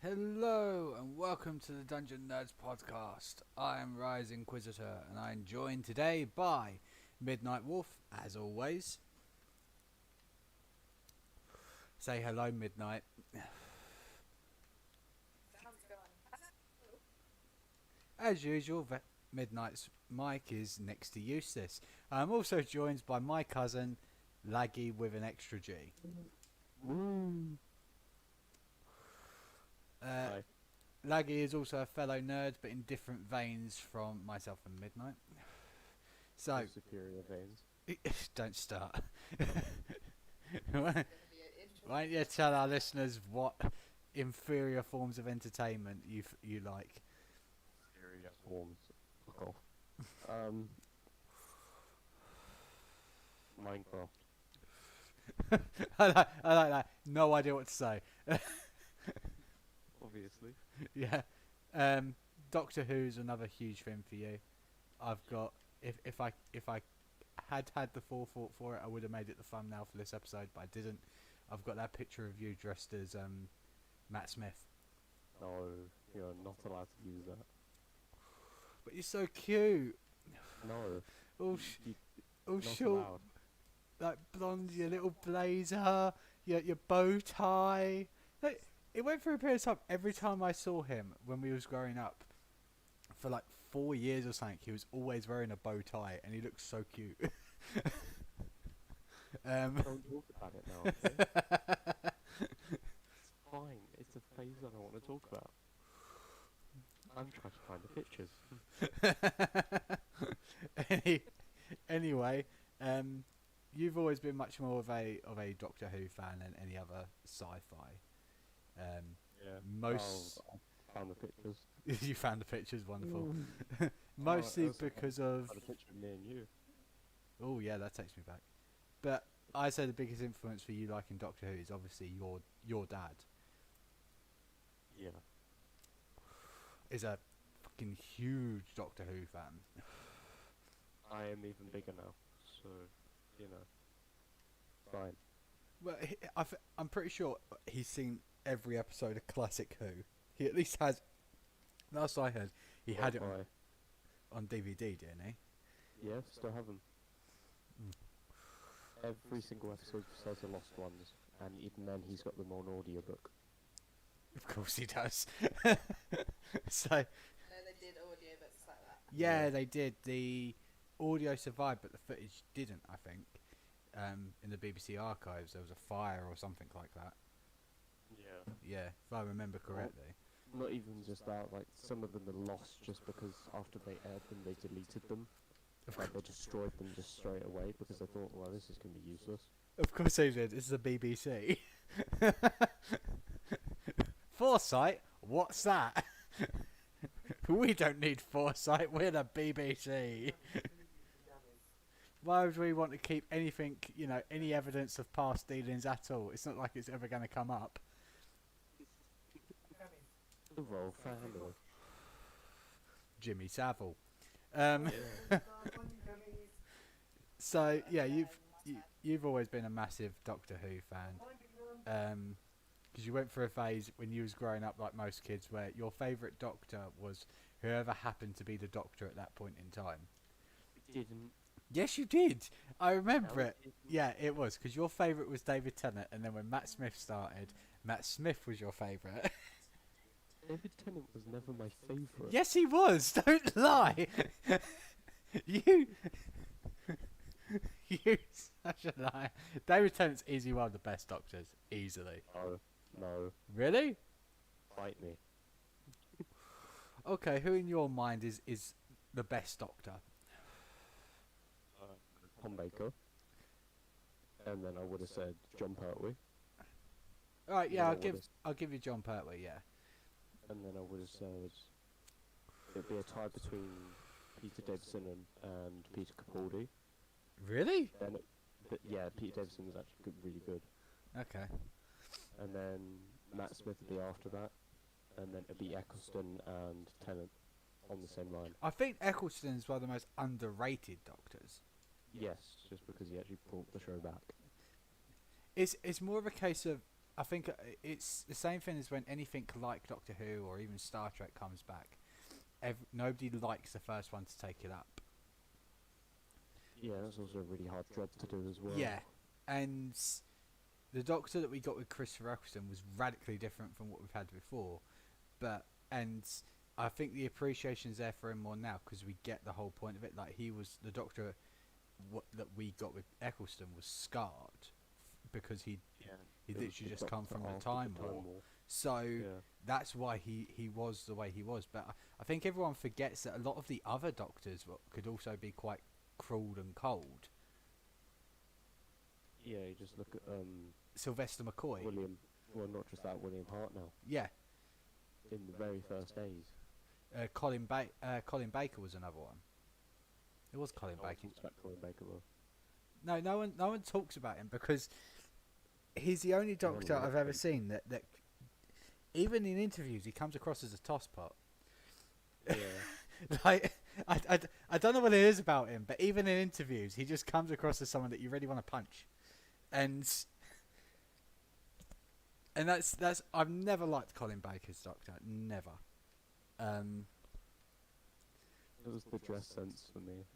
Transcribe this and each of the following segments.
Hello and welcome to the Dungeon Nerds podcast. I am Rise Inquisitor and I am joined today by Midnight Wolf, as always. Say hello, Midnight. As usual, Midnight's mic is next to useless. I'm also joined by my cousin, Laggy with an extra G. Hi. Laggy is also a fellow nerd, but in different veins from myself and Midnight. So, Superior veins. don't start. Why don't you tell our listeners what inferior forms of entertainment you like? Superior forms. Fuck off. Minecraft. I like that. No idea what to say. Obviously. Yeah. Doctor Who's another huge thing for you. I've got if I had the forethought for it, I would have made it the thumbnail for this episode, but I didn't. I've got that picture of you dressed as Matt Smith. No, you're not allowed to use that. But you're so cute. No. All Not short, allowed. like blonde, your little blazer, your bow tie. Like, it went through a period of time. Every time I saw him when we was growing up, for like 4 years or something, he was always wearing a bow tie, and he looked so cute. Don't talk about it now, okay? It's fine. It's a phase I don't want to talk about. I'm trying to find the pictures. Anyway, you've always been much more of a Doctor Who fan than any other sci-fi. Yeah. Most I found the pictures. you found the pictures wonderful. Mostly because I of found a picture of me and you. oh yeah, that takes me back. But I say the biggest influence for you liking Doctor Who is obviously your dad Yeah. is a fucking huge Doctor Who fan. I am even bigger now, so, you know. Fine. Well, I'm pretty sure he's seen every episode of Classic Who. He at least has. Last I heard, he had it on DVD, didn't he? Yeah, still have them. Mm. Every single episode besides the Lost Ones, and even then he's got them on audiobook. Of course he does. So No, they did audiobooks like that. yeah, they did. The audio survived, but the footage didn't. I think in the BBC archives there was a fire or something like that. Yeah. Yeah, if I remember correctly. Not even just that, like, some of them are lost just because after they aired them, they deleted them. Like, they destroyed them just straight away because they thought, well, this is going to be useless. Of course they did. This is the BBC. Foresight? What's that? We don't need foresight. We're the BBC. Why would we want to keep anything, any evidence of past dealings at all? It's not like it's ever going to come up. The royal family. Jimmy Savile. Yeah. So yeah, you've always been a massive Doctor Who fan. Because you went through a phase when you was growing up, like most kids, where your favourite Doctor was whoever happened to be the Doctor at that point in time. Didn't. Yes, you did. I remember No, it. Yeah, it was because your favourite was David Tennant, and then when Matt Smith started, Matt Smith was your favourite. David Tennant was never my favourite. Yes, he was. Don't lie. you, you such a liar. David Tennant's easily one of the best Doctors, easily. No. Really? Fight me. Okay, who in your mind is the best Doctor? Tom Baker. And then I would have said John Pertwee. All right, yeah, Yeah, I'll give you John Pertwee. Yeah. And then I would have said it'd be a tie between Peter Davison and Peter Capaldi. Really? Then, yeah, Peter Davison was actually really good. Okay. And then Matt Smith would be after that. And then it'd be Eccleston and Tennant on the same line. I think Eccleston's one of the most underrated Doctors. Yes, just because he actually brought the show back. It's more of a case of I think it's the same thing as when anything like Doctor Who or even Star Trek comes back. Nobody likes the first one to take it up. Yeah, that's also a really hard job to do as well. Yeah, and the Doctor that we got with Christopher Eccleston was radically different from what we've had before, and I think the appreciation's there for him more now because we get the whole point of it. Like he was the Doctor, that we got with Eccleston was scarred because he literally just come from the Time War. So that's why he was the way he was. But I think everyone forgets that a lot of the other Doctors could also be quite cruel and cold. Yeah, you just look at Sylvester McCoy. William. Well, not just that, William Hartnell. Yeah. In the very first days. Colin Baker was another one. It was Colin Baker. Talks about Colin Baker though. No one talks about him because he's the only Doctor I've ever seen that even in interviews he comes across as a tosspot. Yeah. Like I don't know what it is about him, but even in interviews he just comes across as someone that you really want to punch, and that's I've never liked Colin Baker's Doctor, never. It was the dress sense for me.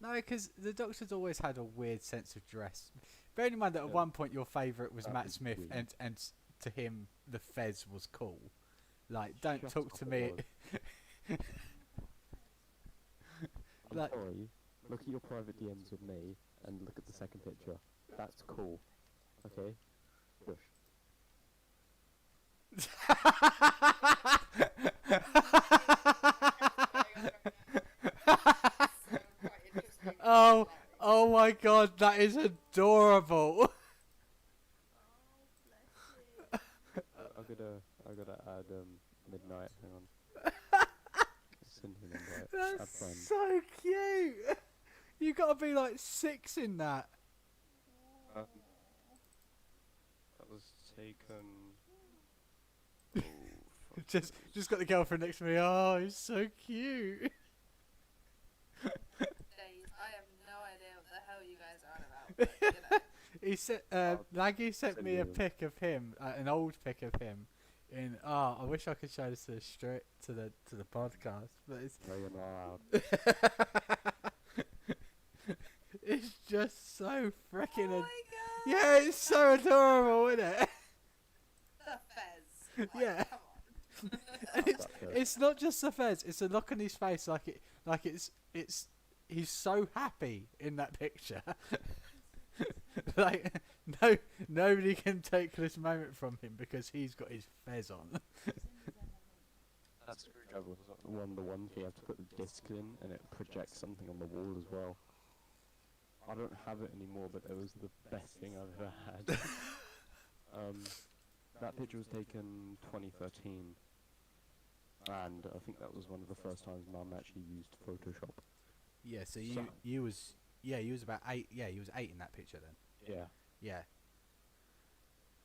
No, because the Doctor's always had a weird sense of dress. Bearing in mind that at one point your favourite was Matt Smith, and to him the fez was cool. Like, don't Shut talk up, to me. I'm Like- sorry. Look at your private DMs with me and look at the second picture. That's cool. Okay? Shush. Oh my God, that is adorable. I gotta add midnight. Hang on. Send him an invite. Add That's friend. so cute. You gotta be like 6 in that. That was taken. Oh, Just got the girlfriend next to me. Oh, he's so cute. Days. I have no idea what the hell you guys are on about. But, you know. He said, Maggie sent me a pic of him, an old pic of him. I wish I could show this to the podcast, but it's no, you're not allowed. it's just so freaking. Oh my god! Yeah, it's so adorable, isn't it? The fez. Like, Yeah. Come on. And it's not just the fez; it's a look on his face, like it's he's so happy in that picture. Like nobody can take this moment from him because he's got his fez on. That screwdriver was one of the ones where you have to put the disc in and it projects something on the wall as well. I don't have it anymore, but it was the best thing I've ever had. That picture was taken 2013, and I think that was one of the first times Mum actually used Photoshop. Yeah, so you was about 8. Yeah, you was 8 in that picture then. Yeah. Yeah.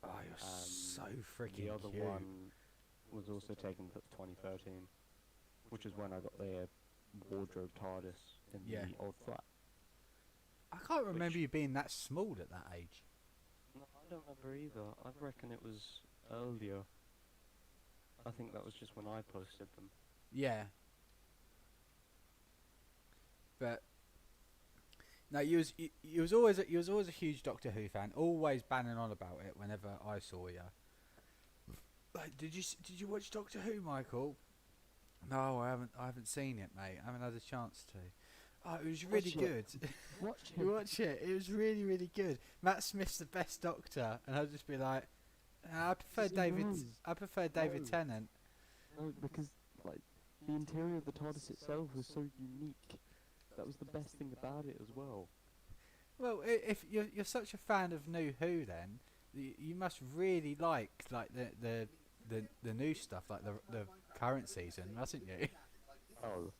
Oh, you're so freaking The other cute. one was also taken for 2013, which is when I got the wardrobe TARDIS in Yeah. the old flat. I can't remember which- you being that small at that age. No, I don't remember either. I reckon it was earlier. I think that was just when I posted them. Yeah. But no, you was always a huge Doctor Who fan, always banging on about it whenever I saw you. Like, did you watch Doctor Who, Michael? No, I haven't seen it, mate. I haven't had a chance to. Oh, it was really Watch it. good. Watch You watch it. It was really, really good. Matt Smith's the best Doctor, and I'll just be like, I prefer David. No. I prefer David No. Tennant. No, because like the interior of the TARDIS itself was so unique. That was the best thing about it as well. Well, if you're such a fan of New Who, then you must really like the new stuff, like the current season, mustn't you? Oh.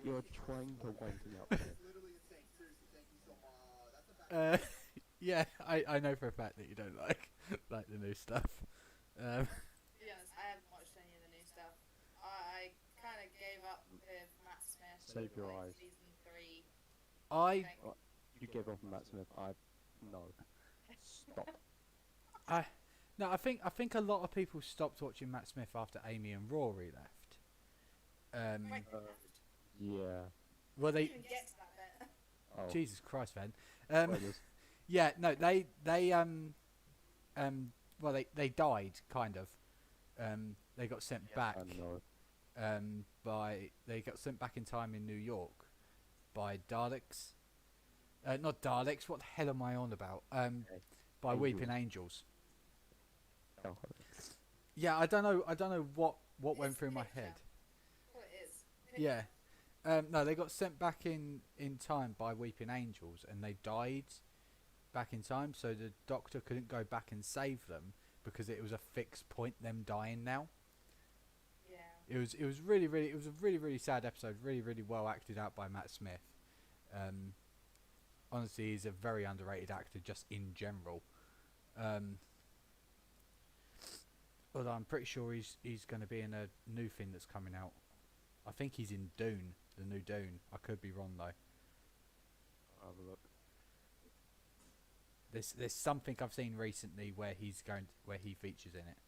You're trying to wind me up there. Yeah, I know for a fact that you don't like the new stuff. To be honest, I haven't watched any of the new stuff. I kind of gave up with Matt Smith. Save your like eyes. Season 3. I You gave up on Matt Smith. I No. Stop. I no, I think a lot of people stopped watching Matt Smith after Amy and Rory left. Wait, Yeah. Well, I didn't they even get to that bit. Oh. Jesus Christ, man. Spoilers. Yeah, no, well, they died kind of. They got sent back. I know. They got sent back in time in New York by Daleks. Not Daleks. What the hell am I on about? By Angels. Weeping Angels. Oh. Yeah, I don't know what went It's through my picture. head. Well, it is. Yeah. No, they got sent back in time by Weeping Angels, and they died back in time. So the Doctor couldn't go back and save them because it was a fixed point them dying now. Yeah. It was really it was a really sad episode. Really well acted out by Matt Smith. Honestly, he's a very underrated actor just in general. Although I'm pretty sure he's going to be in a new thing that's coming out. I think he's in Dune, the new Dune. I could be wrong though. I'll have a look. There's something I've seen recently where where he features in it,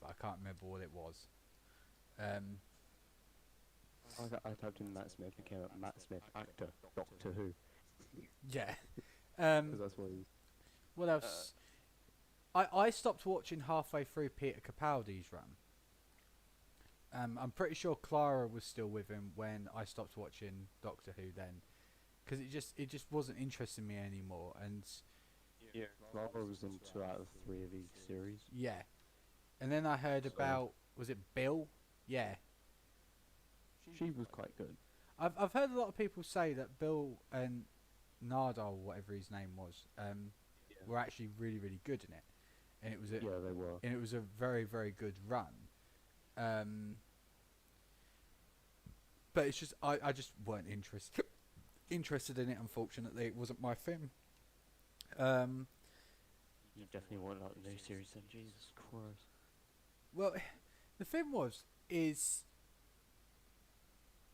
but I can't remember what it was. I typed in Matt Smith and came up Matt Smith actor Doctor Who. Yeah. Because that's what he's. What else? I stopped watching halfway through Peter Capaldi's run. I'm pretty sure Clara was still with him when I stopped watching Doctor Who then, because it just wasn't interesting me anymore. And Yeah. Clara was in 2 out of 3 of each series. yeah, and then I heard So- about, was it Bill? Yeah, She was quite good. I've heard a lot of people say that Bill and Nardole, whatever his name was, were actually really good in it, and it was Yeah, they were. and it was a very good run. But it's just I just weren't interested in it. Unfortunately, it wasn't my thing. You definitely want like the new series then. Jesus Christ. Well, the thing is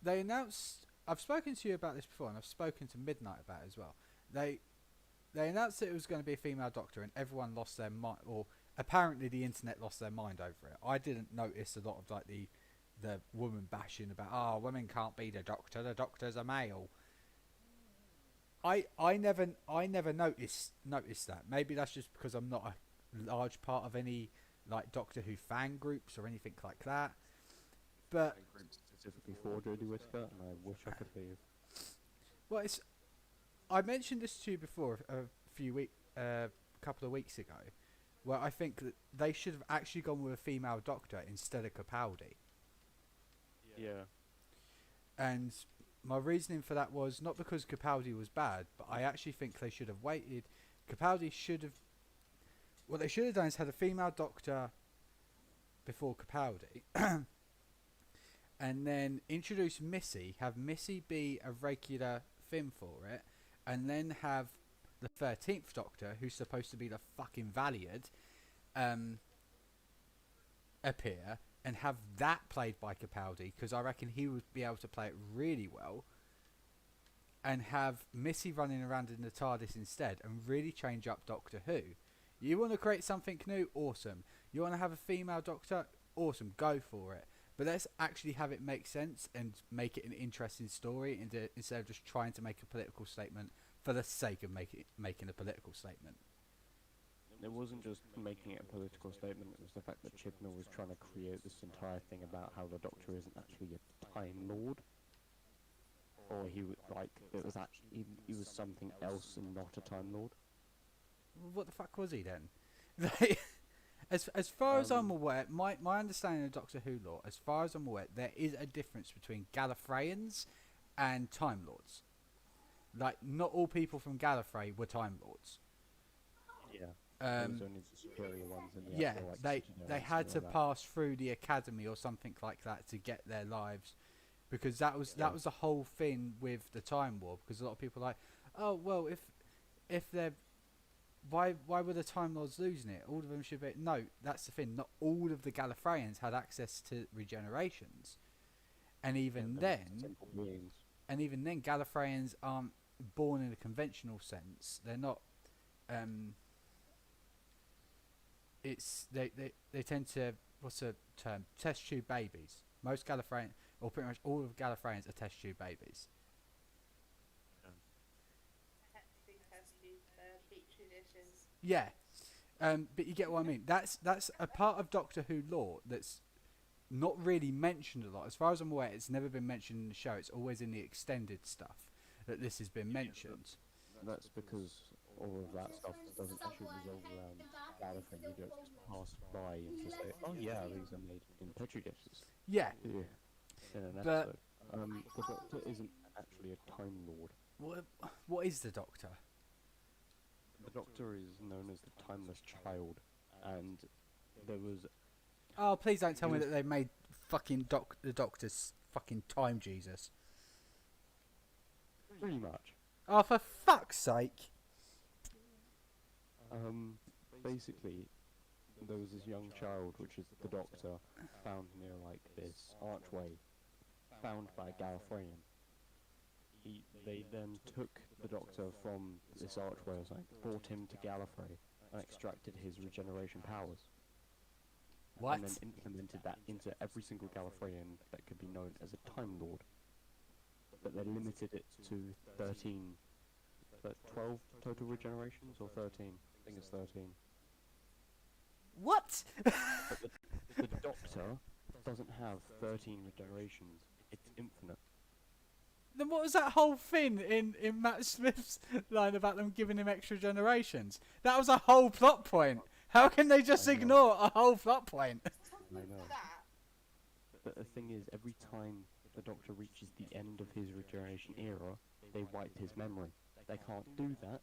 they announced. I've spoken to you about this before, and I've spoken to Midnight about it as well. They announced that it was going to be a female Doctor, and everyone lost their mind, or apparently the internet lost their mind over it. I didn't notice a lot of like the woman bashing about, women can't be the Doctor's a male. I never noticed that. Maybe that's just because I'm not a large part of any like Doctor Who fan groups or anything like that. But Specifically for Jodie Whittaker, and I wish I could leave. well, I mentioned this to you before a couple of weeks ago, where I think that they should have actually gone with a female Doctor instead of Capaldi. Yeah. And my reasoning for that was not because Capaldi was bad, but I actually think they should have waited. Capaldi should have. What they should have done is had a female Doctor before Capaldi, and then introduce Missy, have Missy be a regular thing for it, and then have the 13th Doctor, who's supposed to be the fucking Valiant, appear, and have that played by Capaldi, because I reckon he would be able to play it really well, and have Missy running around in the TARDIS instead, and really change up Doctor Who. You want to create something new? Awesome. You want to have a female Doctor? Awesome, go for it. But let's actually have it make sense and make it an interesting story instead of just trying to make a political statement for the sake of making a political statement. It wasn't just making it a political statement, it was the fact that Chibnall was trying to create this entire thing about how the Doctor isn't actually a Time Lord. Or he was like, it was actually, he was something else and not a Time Lord. What the fuck was he then? As far as I'm aware, my understanding of Doctor Who lore, as far as I'm aware, there is a difference between Gallifreyans and Time Lords. Like, not all people from Gallifrey were Time Lords. Yeah. There was only the superior ones in the actual, like, they had to pass through the academy or something like that to get their lives, because that was the whole thing with the Time War. Because a lot of people are like, oh well, if they're why were the Time Lords losing it? All of them should be. No, that's the thing. Not all of the Gallifreyans had access to regenerations, and even then, Gallifreyans aren't born in a conventional sense. They're not. it's they tend to, what's a term, test tube babies. Most Gallifreyan, or pretty much all of Gallifreyans, are test tube babies. Technically test tube petri dishes. Yeah, but you get what I mean. That's a part of Doctor Who lore that's not really mentioned a lot. As far as I'm aware, it's never been mentioned in the show. It's always in the extended stuff that this has been mentioned. That's because all of that stuff doesn't actually resolve around Gallifrey. You don't just pass by and just say, "Oh yeah, these are made in petri dishes." Yeah, Yeah. In an but episode. The Doctor isn't actually a Time Lord. what is the Doctor? The Doctor is known as the Timeless Child, and there was Oh, please don't tell me that they made fucking the Doctor's fucking time Jesus. pretty much. Oh, for fuck's sake! Basically, there was this young child, which is the Doctor, found near like this archway, found by a Gallifreyan. They then took the Doctor from this archway, brought him to Gallifrey, and extracted his regeneration powers. What? And then implemented that into every single Gallifreyan that could be known as a Time Lord. But they limited it to 13, 12 total regenerations, or 13? I think it's 13. What? But the Doctor doesn't have 13 regenerations, it's infinite. Then what was that whole thing in Matt Smith's line about them giving him extra generations? That was a whole plot point. How can they just I know. ignore a whole plot point? I know. That. But the thing is, every time the Doctor reaches the end of his regeneration era, they wipe his memory. They can't do that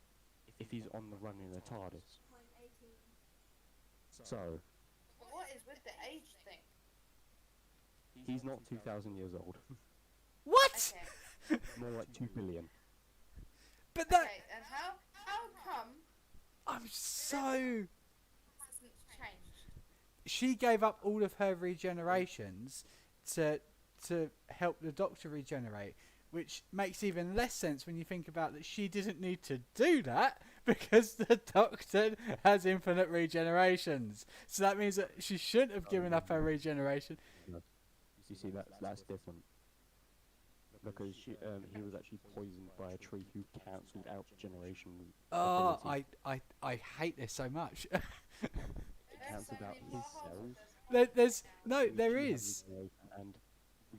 if he's on the run in a TARDIS. So, But what is with the age thing? he's not 2,000 years old. What? Okay. More like 2 billion. But that, Okay, and how come I'm so... it hasn't changed? She gave up all of her regenerations to help the Doctor regenerate, which makes even less sense when you think about that she didn't need to do that because the Doctor has infinite regenerations. So that means that she shouldn't have given up her regeneration. You see, that's different. Because he was actually poisoned by a tree who cancelled out generation. Oh, ability. I hate this so much. There's Cancelled so out many his more cells. holes. There's no, which there he had is. regenerated and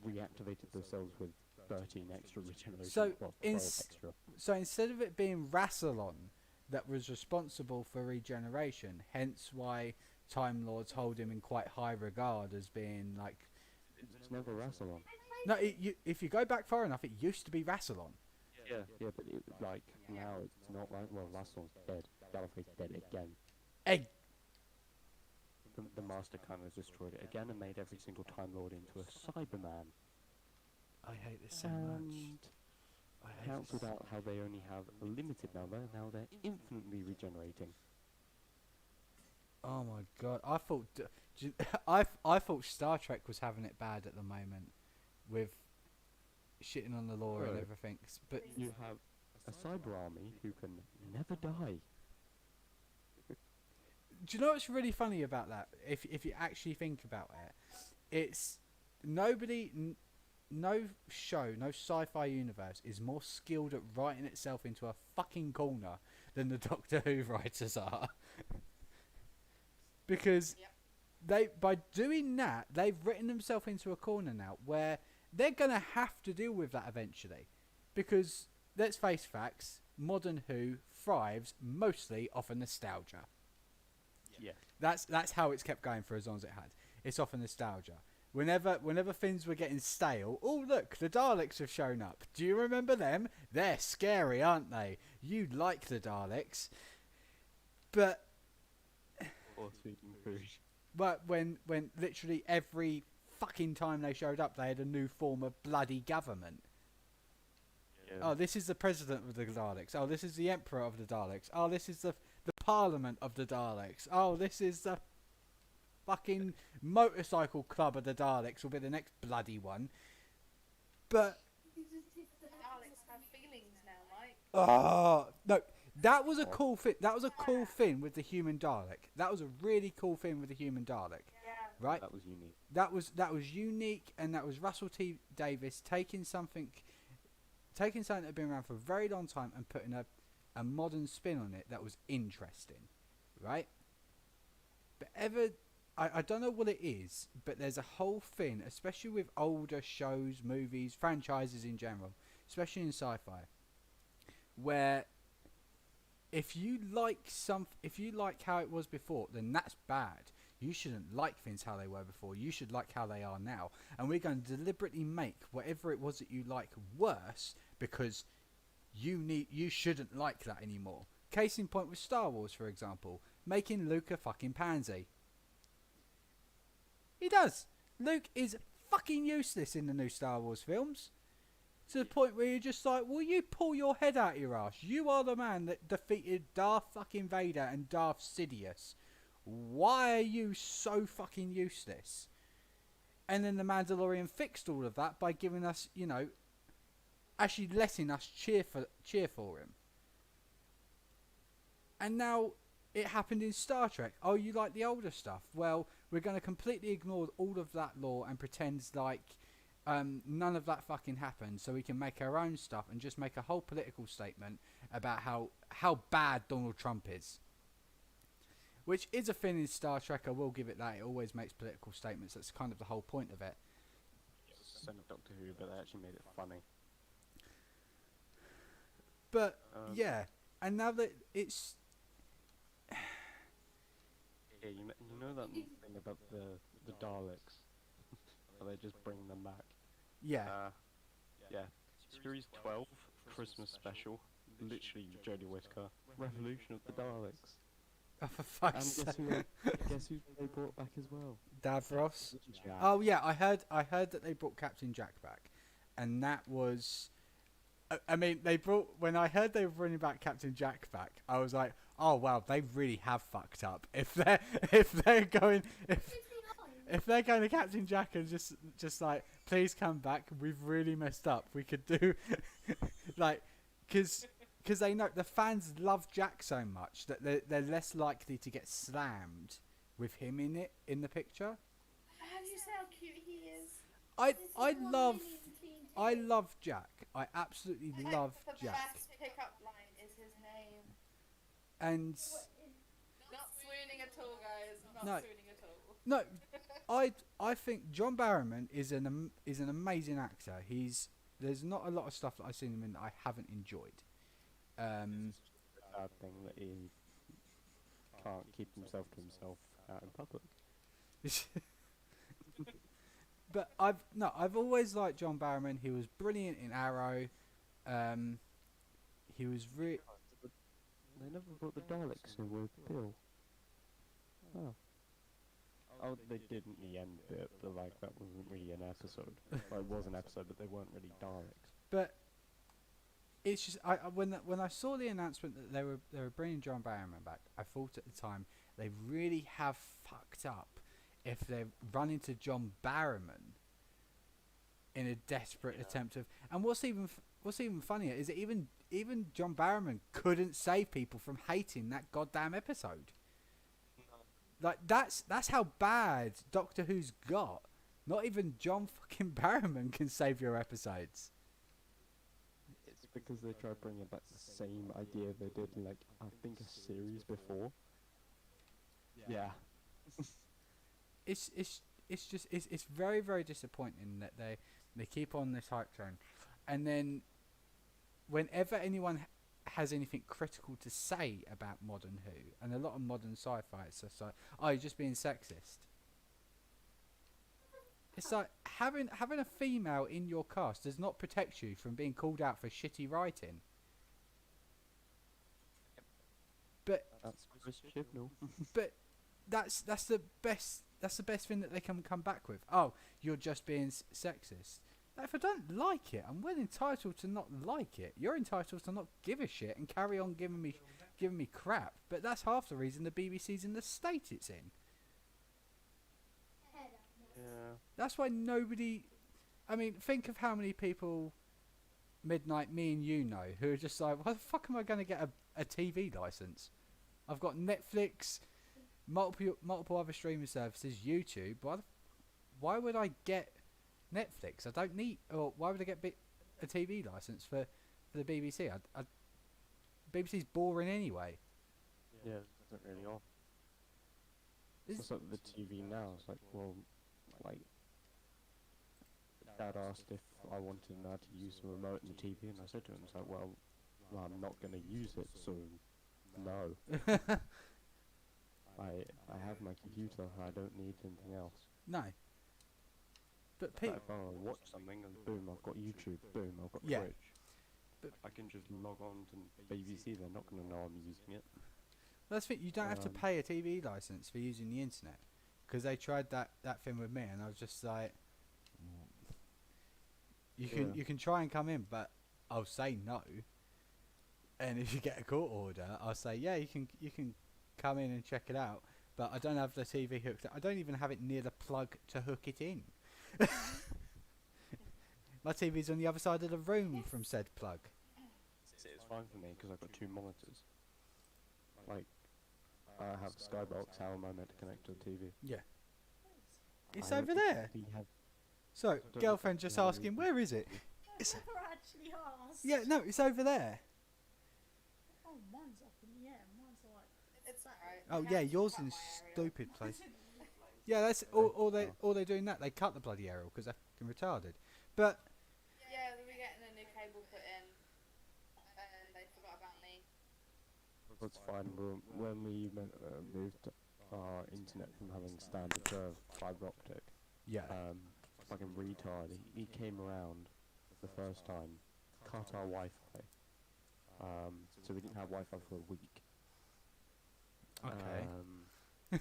reactivated the cells with 13 extra regeneration. So, well, 12 ins- extra. So instead of it being Rassilon that was responsible for regeneration, hence why Time Lords hold him in quite high regard as being like... It's never Rassilon. No, if you go back far enough, it used to be Rassilon. Yeah, but now it's not like, well, Rassilon's dead. Gallifrey's dead again. Egg. The Master kind of destroyed it again and made every single Time Lord into a Cyberman. I hate this so much. And I hate cancelled this. out how they only have a limited number, now they're infinitely regenerating. Oh my god! I thought I thought Star Trek was having it bad at the moment with shitting on the law and Right. everything. But You have a cyber army who can never die. do you know what's really funny about that? If you actually think about it, it's nobody, no show, no sci-fi universe is more skilled at writing itself into a fucking corner than the Doctor Who writers are. Because Yep. by doing that, they've written themselves into a corner now where they're gonna have to deal with that eventually. Because let's face facts, modern Who thrives mostly off of nostalgia. Yeah. That's how it's kept going for as long as it had. It's off of nostalgia. Whenever things were getting stale, oh look, the Daleks have shown up. Do you remember them? They're scary, aren't they? You like the Daleks, but Or speaking food. when literally every fucking time they showed up, they had a new form of bloody government. Yeah. Oh, this is the president of the Daleks. Oh, this is the emperor of the Daleks. Oh, this is the parliament of the Daleks. Oh, this is the fucking motorcycle club of the Daleks. Will be the next bloody one. But The Daleks have feelings now, Mike. oh no, That was a cool thing. That was a cool thing with the human Dalek. That was a really cool thing with the human Dalek, Yeah. right? That was unique. That was unique, and that was Russell T Davis taking something that had been around for a very long time and putting a modern spin on it that was interesting, right? But I don't know what it is, but there's a whole thing, especially with older shows, movies, franchises in general, especially in sci-fi, where if you like how it was before, then that's bad. You shouldn't like things how they were before. You should like how they are now. And we're going to deliberately make whatever it was that you like worse because you shouldn't like that anymore. Case in point with Star Wars, for example, making Luke a fucking pansy. He does. Luke is fucking useless in the new Star Wars films. To the point where you're just like, will you pull your head out your ass? You are the man that defeated Darth fucking Vader and Darth Sidious. Why are you so fucking useless? And then the Mandalorian fixed all of that by giving us, actually letting us cheer for him. And now it happened in Star Trek. Oh, you like the older stuff? Well, we're going to completely ignore all of that lore and pretend like none of that fucking happened, so we can make our own stuff and just make a whole political statement about how bad Donald Trump is. Which is a thing in Star Trek, I will give it that. It always makes political statements. That's kind of the whole point of it. Same with Doctor Who, but they actually made it funny. But, yeah. And now that it's... Yeah, you know that thing about the Daleks? How they just bring them back? Yeah. Yeah. Series 12, Christmas special. Literally, Jodie Whittaker. Revolution of the Daleks. Oh, for fuck's And sake. guess who they brought back as well? Davros. Jack. Oh yeah, I heard that they brought Captain Jack back, and that was, I mean, when I heard they were bringing back Captain Jack back, I was like, oh wow, they really have fucked up. If they're going to Captain Jack and just like, please come back, we've really messed up. We could do like, because they know the fans love Jack so much that they're less likely to get slammed with him in the picture. Have you seen how cute he is? I love Jack. I absolutely love The Jack. best pickup line is his name. And Not swooning at all, guys. Not No. swooning at all. no, I think John Barrowman is an amazing actor. There's not a lot of stuff that I've seen him in that I haven't enjoyed. Bad thing that he can't keep himself to himself out in public. But I've always liked John Barrowman. He was brilliant in Arrow. He was They never brought the Daleks in with Bill. Oh. Oh, they did in the end bit, but like that wasn't really an episode. Well, it was an episode, but they weren't really Daleks. But it's just when I saw the announcement that they were bringing John Barrowman back, I thought at the time they really have fucked up if they run into John Barrowman in a desperate attempt of. And what's even funnier is that even John Barrowman couldn't save people from hating that goddamn episode. Like that's how bad Doctor Who's got. Not even John fucking Barrowman can save your episodes. It's because they tried bringing back the same idea they did in, like, I think a series before. Yeah. It's very, very disappointing that they keep on this hype train, and then whenever anyone has anything critical to say about modern Who and a lot of modern sci-fi, it's just like, oh, you're just being sexist. It's like having a female in your cast does not protect you from being called out for shitty writing. But That's Chris Chibnall. but that's the best thing that they can come back with. Oh, you're just being sexist. Like, if I don't like it, I'm well entitled to not like it. You're entitled to not give a shit and carry on giving me crap. But that's half the reason the BBC's in the state it's in. Yeah. That's why nobody. I mean, think of how many people, Midnight, me and you know, who are just like, why the fuck am I going to get a TV license? I've got Netflix, multiple other streaming services, YouTube. Why would I get Netflix? I don't need. Or why would I get a TV license for the BBC? BBC's boring anyway. Yeah, it doesn't really offer. Is- It's like the TV now. It's like, well, like, Dad asked if I wanted now to use the remote in the TV, and I said to him, it's like, well, I'm not going to use it, so no. I have my computer. I don't need anything else. No. But Like if I want to watch something, and boom, I've got YouTube. Boom, I've got Yeah. Twitch. But I can just log on to BBC. They're not going to know I'm using it. that's the thing. You don't have to pay a TV license for using the internet, because they tried that thing with me, and I was just like, you can try and come in, but I'll say no. And if you get a court order, I'll say yeah, you can come in and check it out, but I don't have the TV hooked up. I don't even have it near the plug to hook it in. My TV's on the other side of the room from said plug. It's fine for me because I've got 2 monitors. Like, I have Skybox. How am I meant to connect to the TV? Yeah. It's I over don't there. actually have- So, don't girlfriend actually just have a asking, reason. where is it? It's, Never actually asked. yeah, no, it's over there. Oh, mine's up in the air. Mine's like. It's alright. Oh yeah, yours in a stupid place. Yeah, that's all they're doing that. They cut the bloody aerial because they're fucking retarded. But Yeah, they were getting a new cable put in, and they forgot about me. That's fine. When we moved our internet from having standard to fibre optic, yeah, fucking retard. He came around the first time, cut our Wi-Fi. So we didn't have Wi-Fi for a week. okay.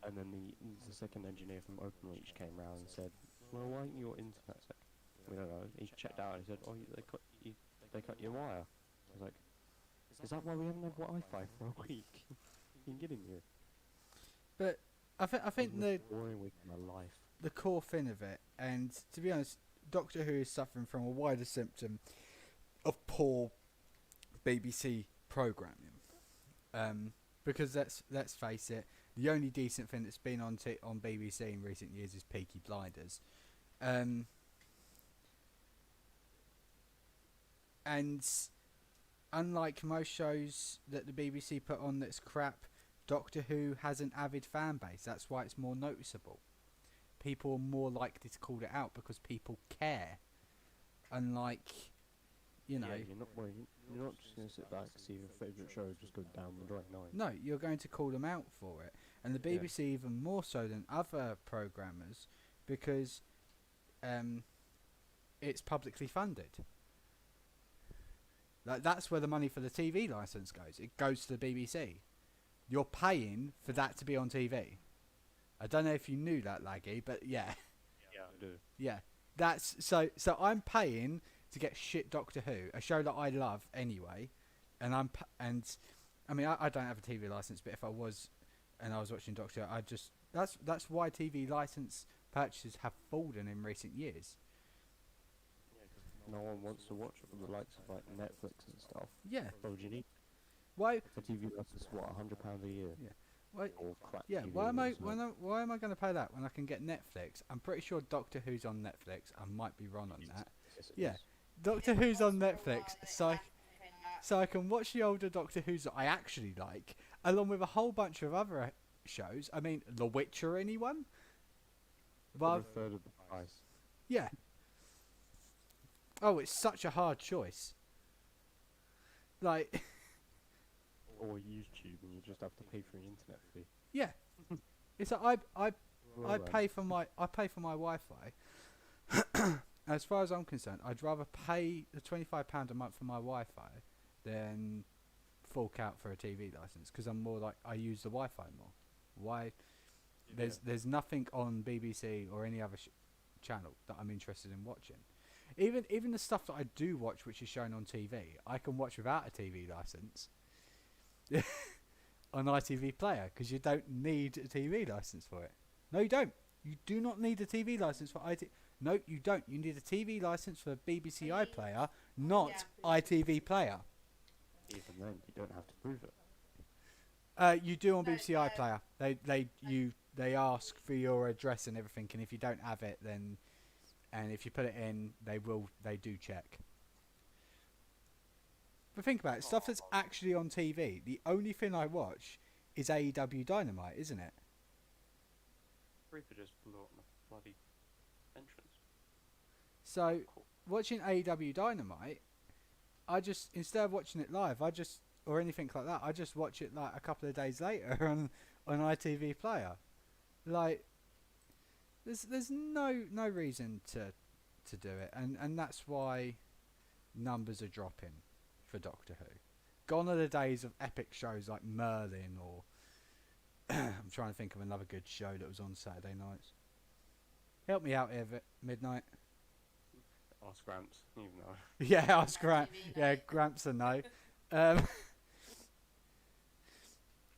And then the second engineer from OpenReach came round and said, well, why ain't your internet sick? We don't know. He checked out and he said, oh, they cut your wire. I was like, is that why we haven't had Wi-Fi for a week? You kidding me? But I think the boring week of my life. the core thing of it, and to be honest, Doctor Who is suffering from a wider symptom of poor BBC programming. Because let's face it, the only decent thing that's been on BBC in recent years is Peaky Blinders. And unlike most shows that the BBC put on that's crap, Doctor Who has an avid fan base. That's why it's more noticeable. People are more likely to call it out because people care. Unlike, Yeah, you're not just going to sit back and see your favourite show just go down the drain, no. no, you're going to call them out for it. And the BBC even more so than other programmers because it's publicly funded. Like that's where the money for the TV license goes. It goes to the BBC. You're paying for that to be on TV. I don't know if you knew that, Laggy, but yeah. Yeah, I do. Yeah. That's so I'm paying to get shit Doctor Who, a show that I love anyway, and I mean I don't have a TV license, but if I was and I was watching Doctor Who, that's why TV license purchases have fallen in recent years. No one wants to watch it with the likes of like Netflix and stuff. Yeah. What would you need? Why? For TV license, what, £100 a year? Yeah. Why? Or crap Yeah. TV Why am I license. why am I going to pay that when I can get Netflix? I'm pretty sure Doctor Who's on Netflix. I might be wrong on that. Yes, it Yeah. is. Doctor Who's on Netflix, So so I can watch the older Doctor Who's that I actually like, along with a whole bunch of other shows. I mean, The Witcher, anyone? For Well, a third of the price. yeah. Oh, it's such a hard choice. Like, Or YouTube, and you just have to pay for an internet fee. yeah. It's like I Well, pay for my Wi-Fi. As far as I'm concerned, I'd rather pay the £25 a month for my Wi-Fi than fork out for a TV license because I'm more like I use the Wi-Fi more. Why? There's nothing on BBC or any other channel that I'm interested in watching. Even the stuff that I do watch, which is shown on TV, I can watch without a TV license on ITV Player because you don't need a TV license for it. No, you don't. You do not need a TV license for IT. No, you don't. You need a TV license for BBC iPlayer, not Yeah. ITV Player. Even then, you don't have to prove it. You do on No, BBC iPlayer. They ask for your address and everything, and if you don't have it, then and if you put it in, they do check. But think about it, stuff that's actually on TV. The only thing I watch is AEW Dynamite, isn't it? Reaper just blew up my bloody entrance. So watching AEW Dynamite, I just instead of watching it live, or anything like that, I just watch it like a couple of days later on ITV Player. Like, there's no reason to do it, and that's why numbers are dropping for Doctor Who. Gone are the days of epic shows like Merlin, or I'm trying to think of another good show that was on Saturday nights. Help me out here, Midnight. Ask Gramps, even though. Yeah, ask Gramps. TV Yeah, night. Gramps a no.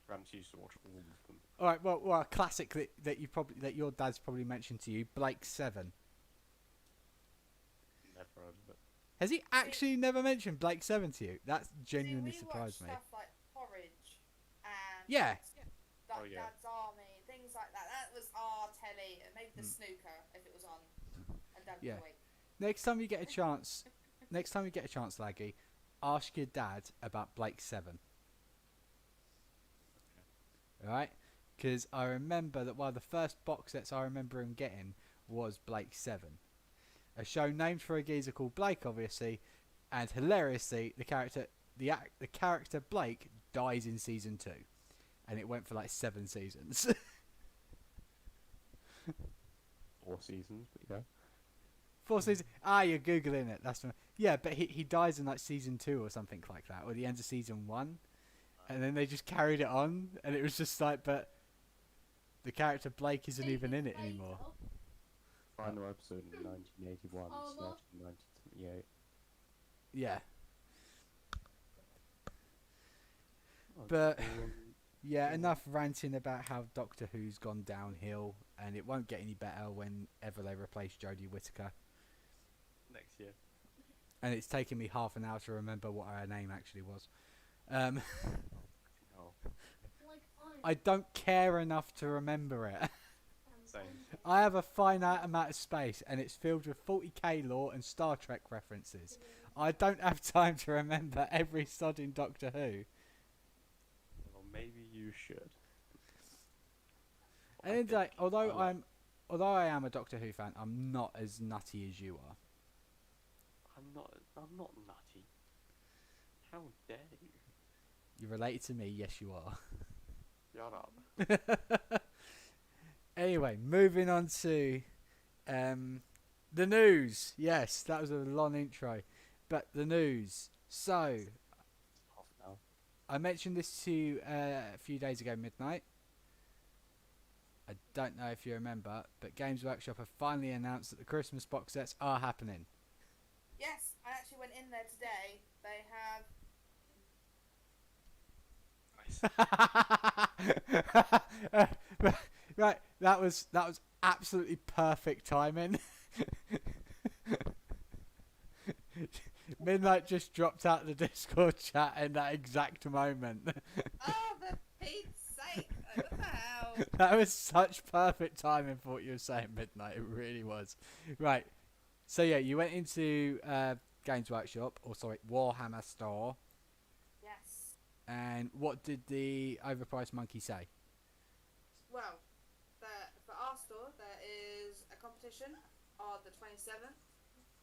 Gramps used to watch all of them. All right, well, a classic that your dad's probably mentioned to you, Blake 7. Never heard of it. Has he actually never mentioned Blake 7 to you? That's genuinely See, we surprised watch me. stuff like Porridge and Yeah. Oh, yeah. Dad's Army, things like that. That was our telly, and maybe the Mm. snooker if it was on, and Dad Yeah. was awake. Next time you get a chance, Laggy, ask your dad about Blake 7. Alright? Because I remember that one of the first box sets I remember him getting was Blake 7. A show named for a geezer called Blake, obviously, and hilariously, the character Blake dies in season 2. And it went for like 7 seasons. 4 seasons, but yeah. 4 seasons. You're Googling it. That's fine. Yeah, but he dies in like season 2 or something like that, or the end of season 1. And then they just carried it on, and it was just like, but the character Blake isn't even in it anymore. Final episode in 1981, Oh, no. 1978. Yeah. Oh, But um, yeah, enough ranting about how Doctor Who's gone downhill, and it won't get any better whenever they replace Jodie Whittaker. next year. And it's taken me half an hour to remember what her name actually was. No. Like I don't care enough to remember it. Same. I have a finite amount of space, and it's filled with 40k lore and Star Trek references. I don't have time to remember every sodding Doctor Who. Well, maybe you should. And then, like, although I am a Doctor Who fan, I'm not as nutty as you are. I'm not nutty. How dare you? You're related to me, yes you are. Shut up. Anyway, moving on to the news. Yes, that was a long intro, but the news. So, Half an hour. I mentioned this to you a few days ago, Midnight. I don't know if you remember, but Games Workshop have finally announced that the Christmas box sets are happening. Yes, I actually went in there today. They have. Right, that was absolutely perfect timing. Midnight just dropped out of the Discord chat in that exact moment. Oh, for Pete's sake! Like, what the hell? That was such perfect timing for what you were saying, Midnight. It really was. Right. So yeah, you went into Games Workshop, or sorry, Warhammer Store, Yes. and what did the overpriced monkey say? Well, for our store, there is a competition on the 27th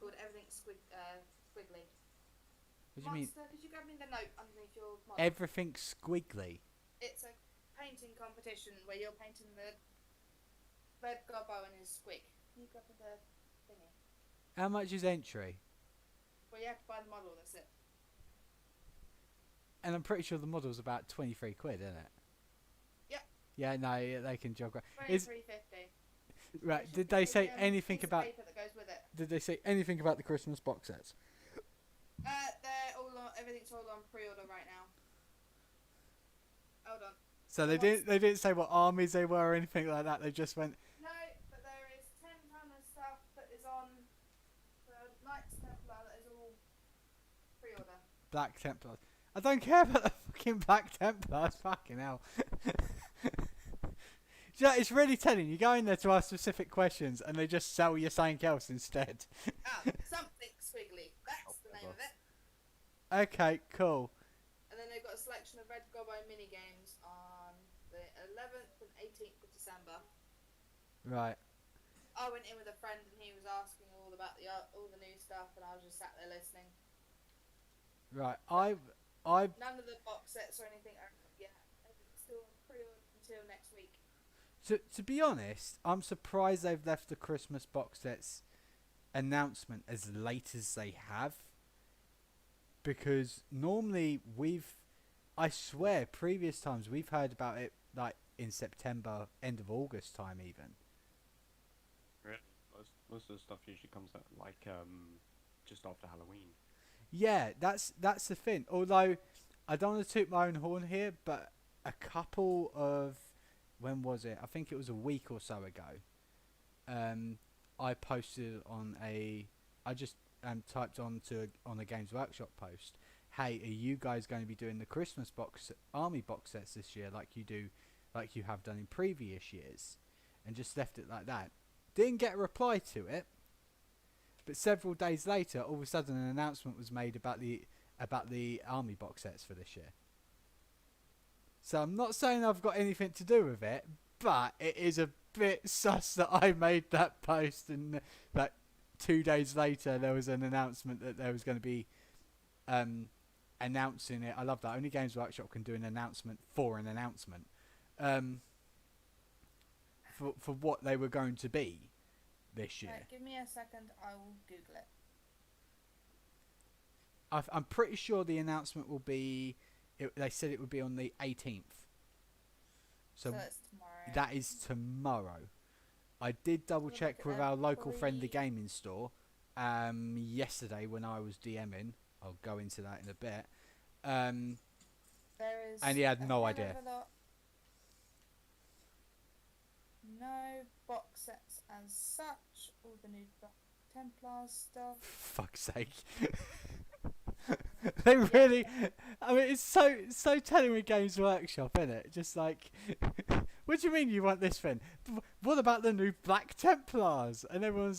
called Everything Squiggly. What do you mean? Monster, could you grab me the note underneath your model? Everything squiggly. It's a painting competition where you're painting the red gobbo and his squig. Can you grab me the thingy? How much is entry? Well, you have to buy the model, that's it. And I'm pretty sure the model's about 23 quid, isn't it? Yep. Yeah, no, yeah, they can jog around. Is 23.50. right? Did they say anything piece of about? paper that goes with it? Did they say anything about the Christmas box sets? They're all on, everything's all on pre-order right now. Hold on. So they didn't say what armies they were or anything like that. They just went. No, but there is 10 ton of stuff that is on the Knights Templar that is all pre-order. Black Templars. I don't care about the fucking Black Templars. Fucking hell. Do you know, it's really telling. You go in there to ask specific questions, and they just sell you something else instead. Something squiggly. That's the name of it. Okay, cool. And then they've got a selection of Red Gobbo mini games on the 11th and 18th of December. Right. I went in with a friend and he was asking all about all the new stuff, and I was just sat there listening. Right. I. None of the box sets or anything are yet. Everything's still on pre-order until next week. To be honest, I'm surprised they've left the Christmas box sets announcement as late as they have. Because normally I swear, previous times we've heard about it like in September, end of August time even. Really? Most of the stuff usually comes out like just after Halloween. Yeah, that's the thing. Although I don't want to toot my own horn here, but a couple of when was it? I think it was a week or so ago. I posted on I just typed on a Games Workshop post. Hey, are you guys going to be doing the Christmas army box sets this year, like you have done in previous years? And just left it like that. Didn't get a reply to it. But several days later, all of a sudden, an announcement was made about the army box sets for this year. So I'm not saying I've got anything to do with it, but it is a bit sus that I made that post and that 2 days later there was an announcement that there was going to be announcing it. I love that. Only Games Workshop can do an announcement for an announcement for what they were going to be this year. Right, give me a second, I will Google it. I'm pretty sure the announcement will be. They said it would be on the 18th. So that's tomorrow. that is tomorrow. I did double check with our local friendly gaming store yesterday when I was DMing. I'll go into that in a bit. There is and he had no idea. No box sets as such. All the new Templar stuff. Fuck's sake. They really. I mean, it's so telling with Games Workshop, isn't it? Just like, what do you mean you want this thing? What about the new Black Templars? And everyone,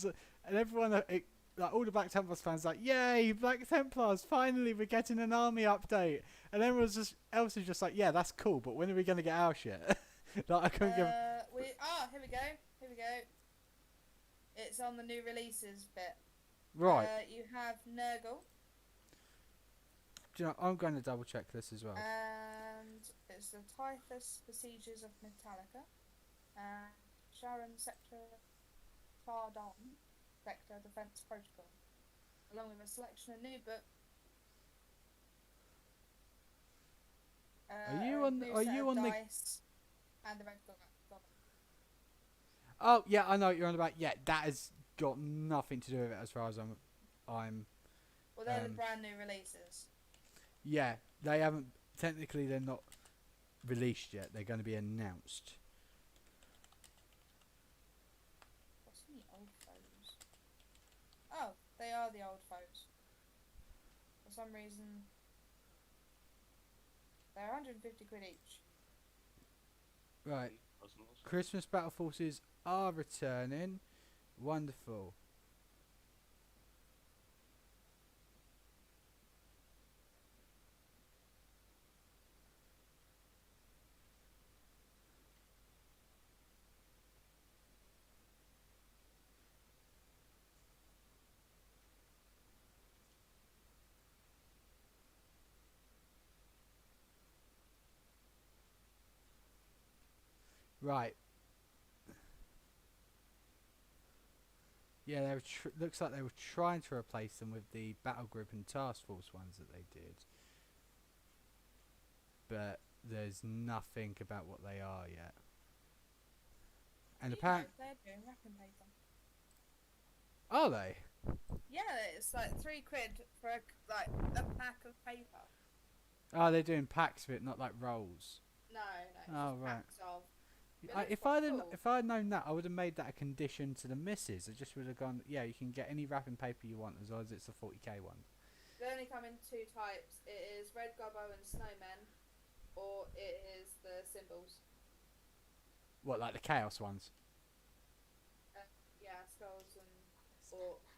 like all the Black Templars fans, like, yay, Black Templars! Finally, we're getting an army update. And everyone else is just like, yeah, that's cool, but when are we gonna get our shit? Like, I couldn't give. Here we go. Here we go. It's on the new releases bit. Right. You have Nurgle. Do you know, I'm going to double check this as well. And it's the Typhus Besiegers of Metallica. And Sharon Sector Tardon Vector Defense Protocol. Along with a selection of new books. Are you on the dice and the Red Goblin. Oh yeah, I know what you're on about. Yeah, that has got nothing to do with it as far as I'm. Well, they're the brand new releases. Yeah, they haven't. Technically, they're not released yet. They're going to be announced. What's in the old foes? Oh, they are the old foes. For some reason, they're 150 quid each. Right. Christmas Battle Forces are returning. Wonderful. Right. Yeah, looks like they were trying to replace them with the Battle Group and Task Force ones that they did. But there's nothing about what they are yet. And apparently, they're doing wrapping paper. Are they? Yeah, it's like £3 for a pack of paper. Oh, they're doing packs of it, not like rolls. No, Oh, just right. packs of. If I'd known that, I would have made that a condition to the missus. I just would have gone, yeah, you can get any wrapping paper you want as long as it's a 40k one. They only come in two types. It is red gobbo and snowmen, or it is the symbols. What, like the chaos ones? Uh, yeah, skulls and orcs.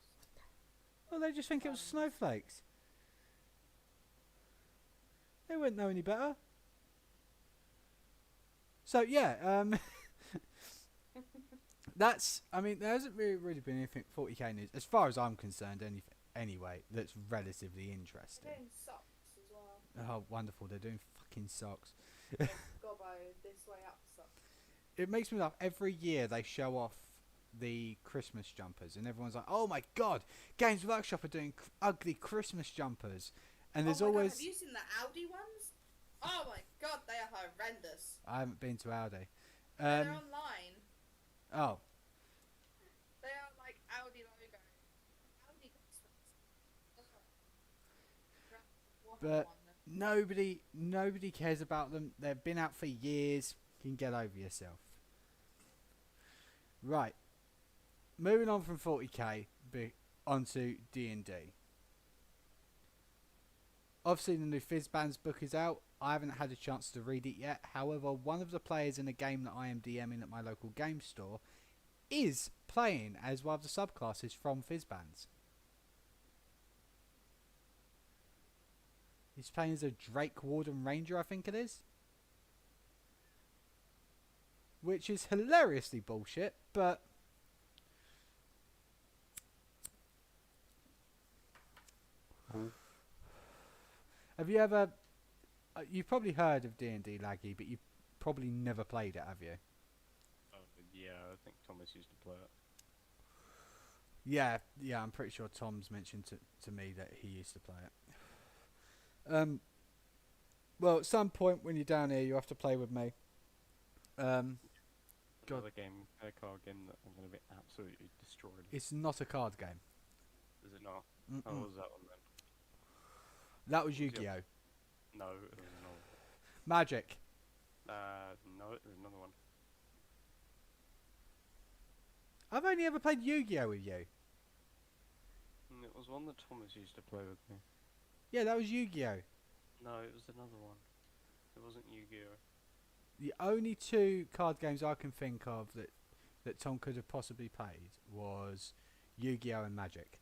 Well, they just think it was Ones. snowflakes. They wouldn't know any better. So yeah, that's. I mean, there hasn't really been anything 40k news, as far as I'm concerned. Anyway, that's relatively They're interesting. doing socks as well. Oh, wonderful! They're doing fucking socks. Red gobbo this way up socks. It makes me laugh. Every year they show off the Christmas jumpers, and everyone's like, "Oh my god, Games Workshop are doing ugly Christmas jumpers." And there's oh my always. God, have you seen the Audi ones? Oh my God, they are horrendous. I haven't been to Audi. They're online. Oh, They are like Audi logo. Audi Christmas. But nobody cares about them. They've been out for years. You can get over yourself. Right. Moving on from 40k onto D&D. Obviously, the new Fizzbands book is out. I haven't had a chance to read it yet. However, one of the players in a game that I am DMing at my local game store is playing as one of the subclasses from Fizzbands. He's playing as a Drake Warden Ranger, I think it is. Which is hilariously bullshit, but... Have you ever... you've probably heard of D&D Laggy, but you've probably never played it, have you? Yeah, I think Thomas used to play it. Yeah, I'm pretty sure Tom's mentioned to me that he used to play it. Well, at some point when you're down here, you have to play with me. God. Another game, a card game that I'm going to be absolutely destroyed. It's not a card game. Is it not? Mm-mm. How was that one then? That was Yu-Gi-Oh! No, it was another one. Magic. No, there's another one. I've only ever played Yu-Gi-Oh! With you. It was one that Thomas used to play with me. Yeah, that was Yu-Gi-Oh! No, it was another one. It wasn't Yu-Gi-Oh! The only two card games I can think of that Tom could have possibly played was Yu-Gi-Oh! And Magic.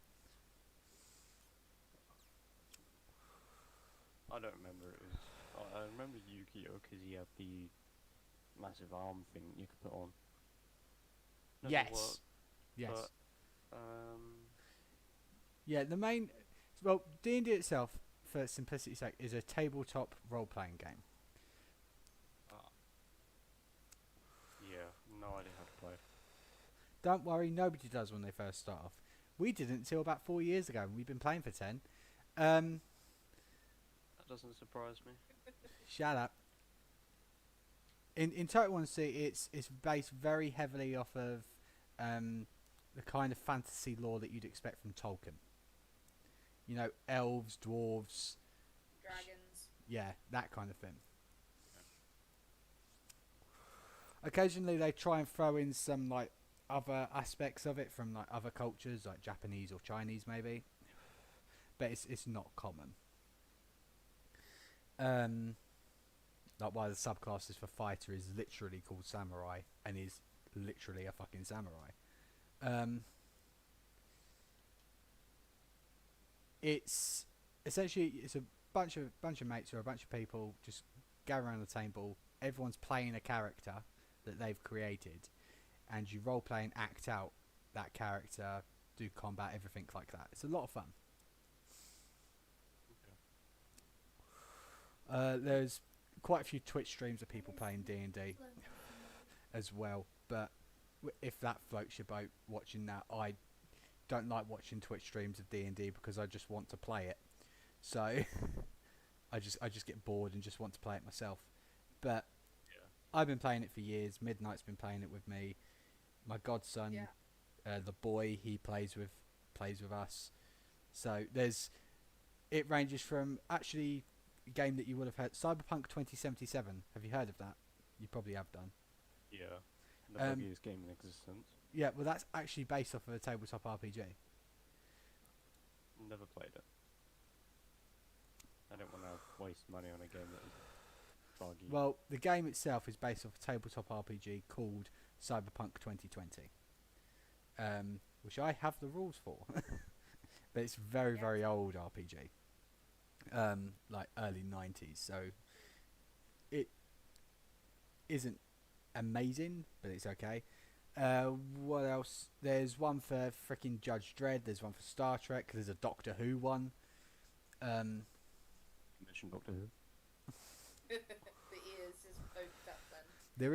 I don't remember. It was. I remember Yu-Gi-Oh! Because he had the massive arm thing you could put on. Never Yes. worked, Yes. But, Yeah, the main... Well, D&D itself, for simplicity's sake, is a tabletop role-playing game. yeah, no idea how to play. Don't worry, nobody does when they first start off. We didn't until about 4 years ago, and we've been playing for 10. That doesn't surprise me. Shut up. In Total Honesty, it's based very heavily off of the kind of fantasy lore that you'd expect from Tolkien. You know, elves, dwarves, Dragons. yeah, that kind of thing. Occasionally they try and throw in some like other aspects of it from like other cultures, like Japanese or Chinese maybe, but it's not common. Like one of the subclasses for fighter is literally called samurai and is literally a fucking samurai. It's essentially it's a bunch of mates or a bunch of people just gather around the table. Everyone's playing a character that they've created, and you role play and act out that character, do combat, everything like that. It's a lot of fun. There's quite a few Twitch streams of people playing D&D as well, but if that floats your boat, watching that, I don't like watching Twitch streams of D&D because I just want to play it. So I just get bored and just want to play it myself. But I've been playing it for years. Midnight's been playing it with me. My godson, the boy, he plays with us. So it ranges from actually a game that you would have heard, Cyberpunk 2077. Have you heard of that? You probably have done. Yeah, the buggiest game in existence. Yeah, well that's actually based off of a tabletop RPG. Never played it. I don't want to waste money on a game that is buggy. Well, the game itself is based off a tabletop RPG called Cyberpunk 2020, which I have the rules for, but it's very Yeah. very old RPG, like early 90s. So it isn't amazing, but it's okay. What else? There's one for freaking Judge Dredd. There's one for Star Trek. There's a Doctor Who one. Um, You mentioned Doctor Who. The ears just poked up then. there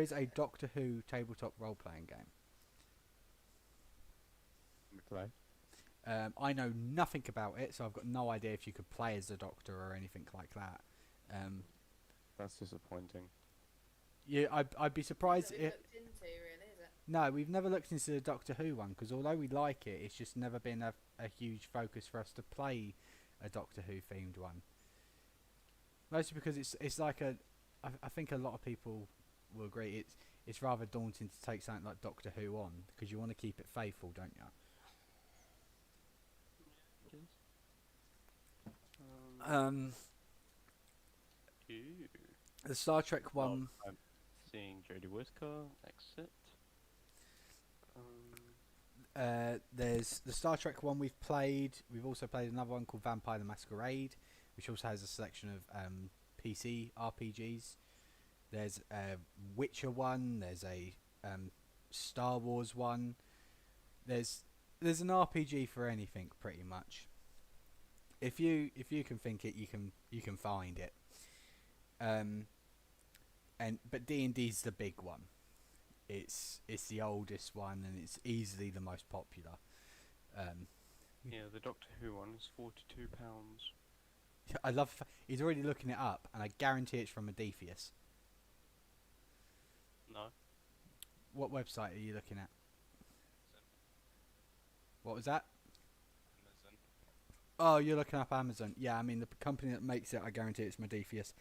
is a Doctor Who tabletop role playing game. Play. I know nothing about it, so I've got no idea if you could play as the Doctor or anything like that. That's disappointing. Yeah, I'd be surprised That we if. looked into, really, is it? No, we've never looked into the Doctor Who one because although we like it, it's just never been a huge focus for us to play a Doctor Who themed one. Mostly because it's like I think a lot of people will agree it's rather daunting to take something like Doctor Who on because you want to keep it faithful, don't you? Um, Ew. the Star Trek Well, one. I'm seeing Jodie Whittaker exit. There's the Star Trek one we've played. We've also played another one called Vampire the Masquerade, which also has a selection of PC RPGs. There's a Witcher one. There's a Star Wars one. There's an RPG for anything pretty much. If you can think it, you can find it. But D&D's the big one. It's the oldest one and it's easily the most popular. Yeah, the Doctor Who one is £42. I love. He's already looking it up, and I guarantee it's from Adephius. No. What website are you looking at? What was that? Amazon. Oh, you're looking up Amazon. Yeah, I mean the company that makes it. I guarantee it's Adephius.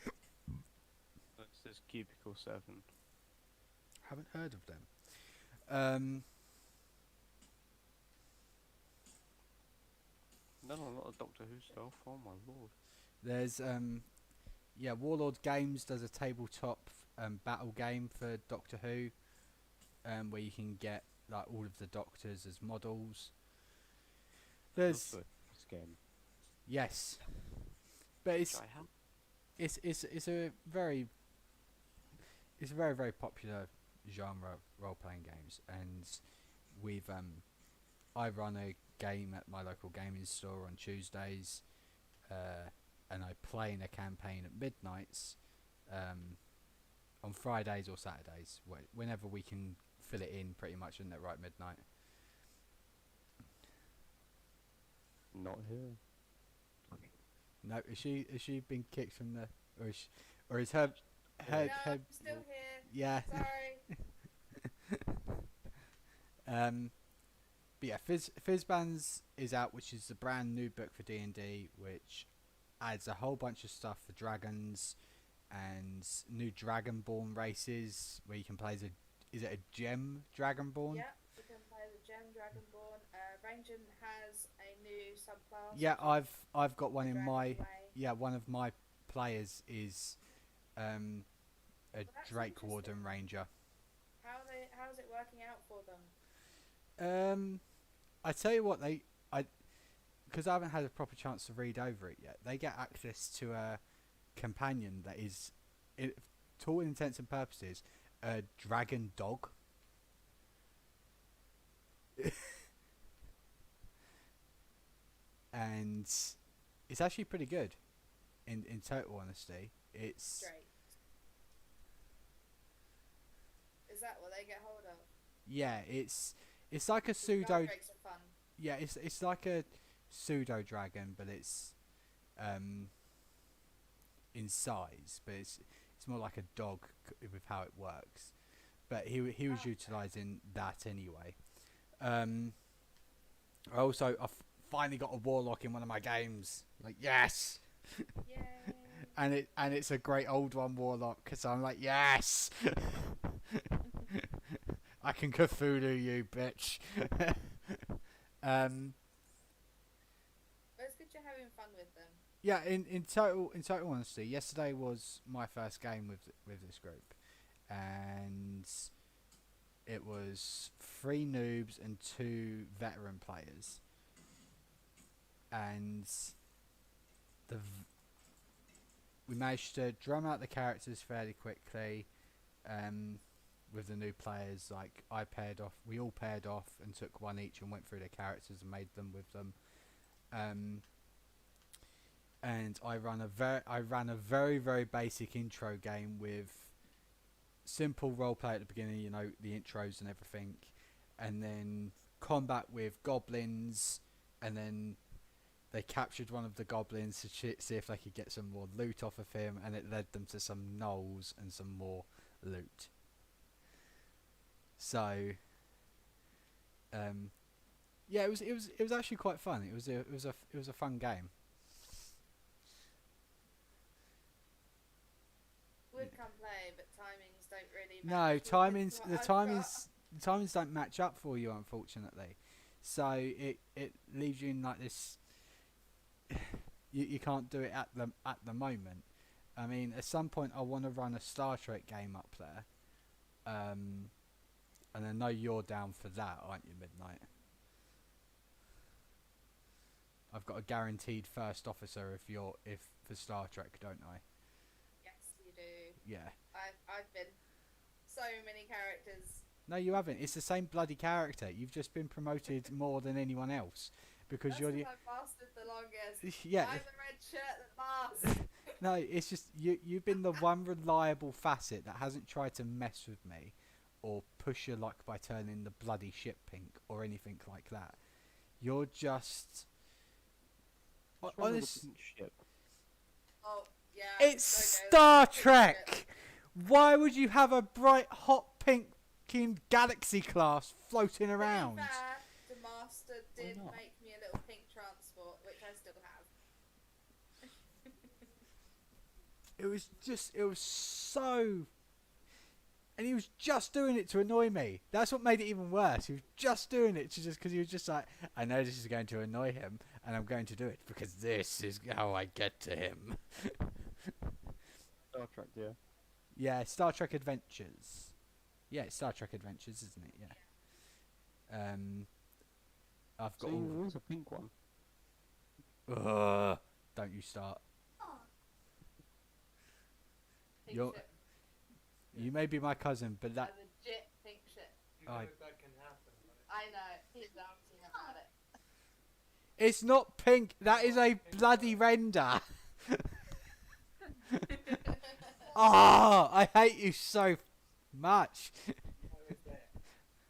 It says Cubicle 7. Haven't heard of them. Done a lot of Doctor Who stuff. Oh my lord. There's Warlord Games does a tabletop battle game for Doctor Who, where you can get like all of the Doctors as models. There's Also, this game. yes, but Which I have. it's a very very popular genre of role playing games, and we've I run a game at my local gaming store on Tuesdays, and I play in a campaign at midnights on Fridays or Saturdays, whenever we can fill it in, pretty much, isn't it? Right, midnight. Not here. No, is she been kicked from the, or is her No, her I'm still here. yeah. Sorry. But yeah, Fizzbands is out, which is the brand new book for D&D, which adds a whole bunch of stuff for dragons and new dragonborn races where you can play as is it a gem dragonborn? Yeah, you can play the Gem Dragonborn. Rangin has a new subclass. Yeah, I've got one the in Dragon my Way. one of my players is a that's Drake Warden interesting. Ranger. How's it working out for them? I tell you what, because I haven't had a proper chance to read over it yet. They get access to a companion that is, to all intents and purposes, a dragon dog. And it's actually pretty good. In total honesty, it's Straight. Is that what they get hold of? yeah, it's like a 'Cause pseudo. Drakes are fun. Yeah, it's like a pseudo dragon, but it's in size, but it's more like a dog with how it works. But he was Okay. utilising that anyway. I finally got a warlock in one of my games. Like yes, Yay. and it's a great old one warlock because I'm like yes, I can Cthulhu you bitch. But it's good you're having fun with them. yeah, in total honesty, yesterday was my first game with this group, and it was 3 noobs and 2 veteran players, and we managed to drum out the characters fairly quickly. With the new players, like we all paired off and took one each and went through their characters and made them with them. And I ran a very very basic intro game with simple roleplay at the beginning, the intros and everything, and then combat with goblins, and then they captured one of the goblins to see if they could get some more loot off of him, and it led them to some gnolls and some more loot. So, yeah, it was actually quite fun. It was a fun game. Would come play, but timings don't really. No, match with the timings don't match up for you, unfortunately. So it leaves you in like this. You can't do it at the moment. I mean, at some point I want to run a Star Trek game up there. And I know you're down for that, aren't you, Midnight? I've got a guaranteed first officer if for Star Trek, don't I? Yes, you do. Yeah. I've been so many characters. No, you haven't. It's the same bloody character. You've just been promoted more than anyone else because That's you're because the. I've lasted the longest. Yeah. I'm the red shirt that lasts. No, it's just you've been the one reliable facet that hasn't tried to mess with me or push your luck by turning the bloody ship pink or anything like that. You're just What's wrong with honest. the pink ship? Oh yeah. It's okay, Star that's a good Trek. ship. Why would you have a bright hot pink Galaxy class floating around? To be fair, the master did not? make me a little pink transport, which I still have. It was so. And he was just doing it to annoy me. That's what made it even worse. He was just doing it because he was just like, I know this is going to annoy him, and I'm going to do it because this is how I get to him. Star Trek, yeah. Yeah, Star Trek Adventures. Yeah, it's Star Trek Adventures, isn't it? Yeah. I've So got there all. was a pink one. Ugh, don't you start. Pink You're- ship. You may be my cousin, but A that. legit pink ship. You know I- that can happen, right? I know. He's asking about it. It's not pink. That is a bloody render. Oh, I hate you so much. I was there.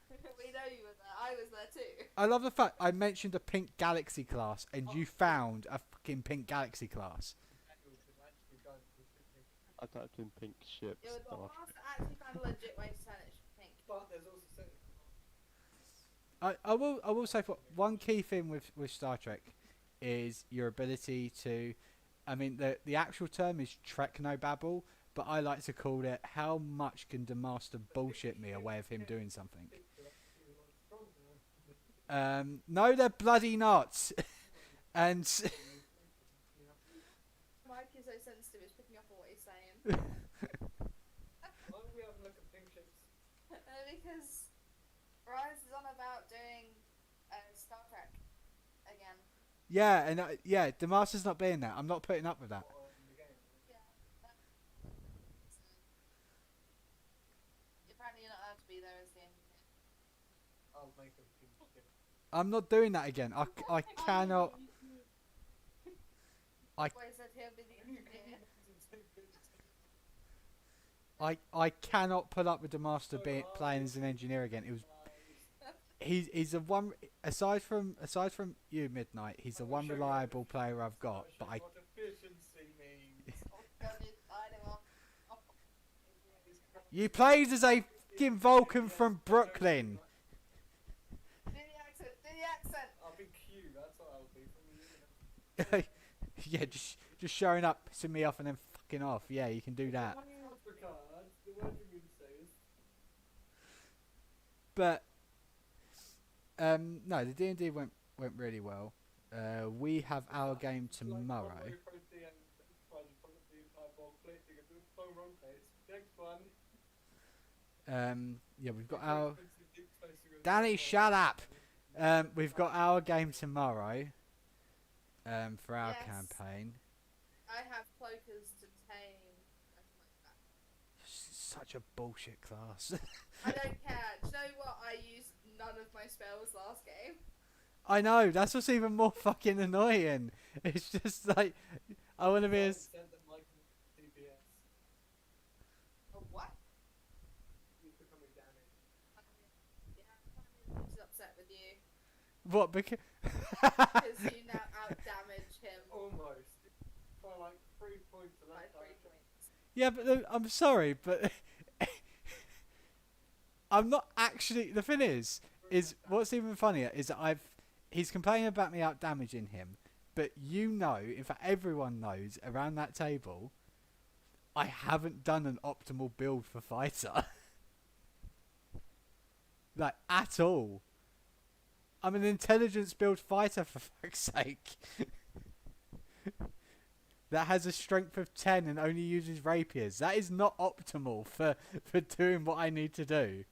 We know you were there. I was there too. I love the fact I mentioned a pink Galaxy class and you found a fucking pink Galaxy class. Manual to actually go with the pink. I typed in pink ship. It was the Star master actually found a legit way to turn it pink. But there's also certain I will say for one key thing with Star Trek is your ability to. I mean the actual term is Treknobabble, but I like to call it how much can the master bullshit me a way of him doing something. No, they're bloody not. And Mike is so sensitive, it's picking up on what he's saying. Why don't we have a look at pink ships? Because Rise is on about doing Star Trek again. yeah, and yeah, the master's not being there. I'm not putting up with that. Or in the game? Yeah. Apparently you're not allowed to be there as the engineer. I'll make a pink ship. I'm not doing that again. I cannot. Boy said he'll be the engineer. I cannot put up with the master playing as an engineer again. It was he's the one aside from you, Midnight. He's the one reliable player I've got. But I What efficiency means. Oh, God, I don't want. Oh. you played as a fucking Vulcan from Brooklyn. Do the accent, do the accent! I'll be Q, that's what I'll be from the Yeah, just showing up, pissing me off, and then fucking off. Yeah, you can do that. Africa, that's the word you mean to say is. But no, the D&D went really well. We have our game tomorrow. Like, one. Yeah, we've got Big our expensive deep space you're gonna Danny. spend Shut more up. money. We've got our game tomorrow. For our Yes. campaign. I have cloakers to tame. That's my back. Such a bullshit class. I don't care. Do you know what? I used none of my spells last game. I know. That's what's even more fucking annoying. It's just like I want to be as. Send them like DPS. Oh, what? He's becoming damaged. Yeah, he's upset with you What? Because because you now out damage him Almost. For like 3 points of by that 3 damage. points. yeah, but I'm sorry, but I'm not actually. The thing is what's even funnier is that he's complaining about me out damaging him, but you know, in fact, everyone knows around that table, I haven't done an optimal build for fighter, like at all. I'm an intelligence build fighter for fuck's sake. That has a strength of 10 and only uses rapiers. That is not optimal for doing what I need to do.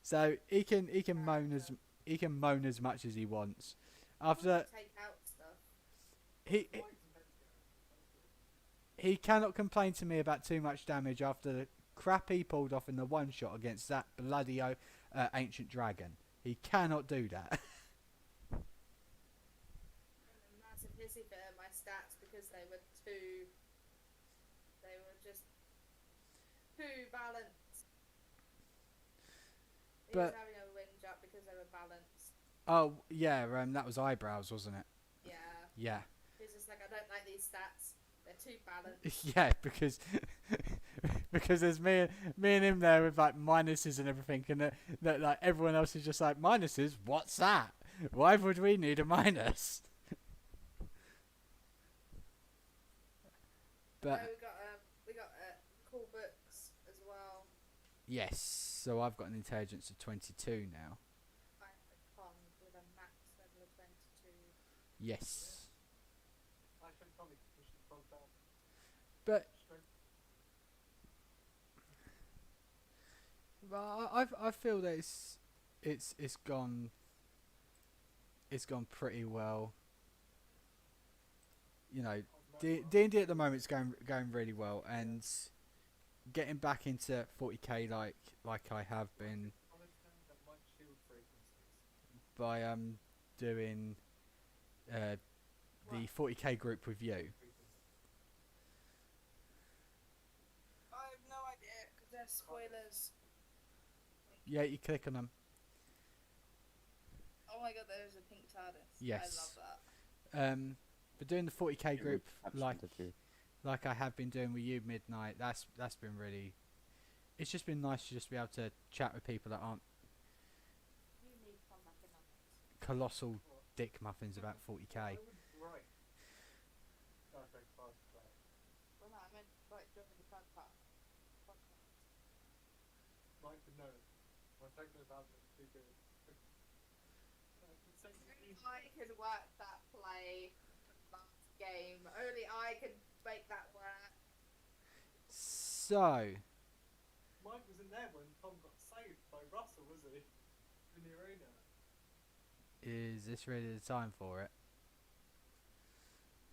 So he can moan as much as he wants. After Take out stuff. he he cannot complain to me about too much damage after the crap he pulled off in the one shot against that bloody ancient dragon. He cannot do that. I'm a massive hissy fit at my stats because they were just too balanced. He was But- having a whinge up because they were balanced. Oh yeah, that was eyebrows, wasn't it? Yeah. Yeah. He's just like, I don't like these stats. They're too balanced. Yeah, because because there's me and him there with like minuses and everything, and that like everyone else is just like minuses. What's that? Why would we need a minus? But we got cool books as well. yes, so I've got an intelligence of 22 now. I have a con with a max level of 22. Yes, I should probably push the front down. but Strength. I feel that it's gone pretty well. You know, D&D at the moment is going really well, and getting back into 40k like I have been by doing the 40k group with you. I have no idea because they're spoilers. Yeah, you click on them. Oh my god, there's a pink TARDIS. Yes. I love that. But doing the 40k group like you. I have been doing with you, Midnight, that's been really. It's just been nice to just be able to chat with people that aren't You need to come back in on this. colossal dick muffins about 40k. I would write. Perfect fast play. Well, no, I meant like join the podcast. Mike would know. My techno tablet is too good. Only I could work that play for the last game. Only I could make that work. So, Mike was in there when Tom got saved by Russell, was he? In the arena. is this really the time for it?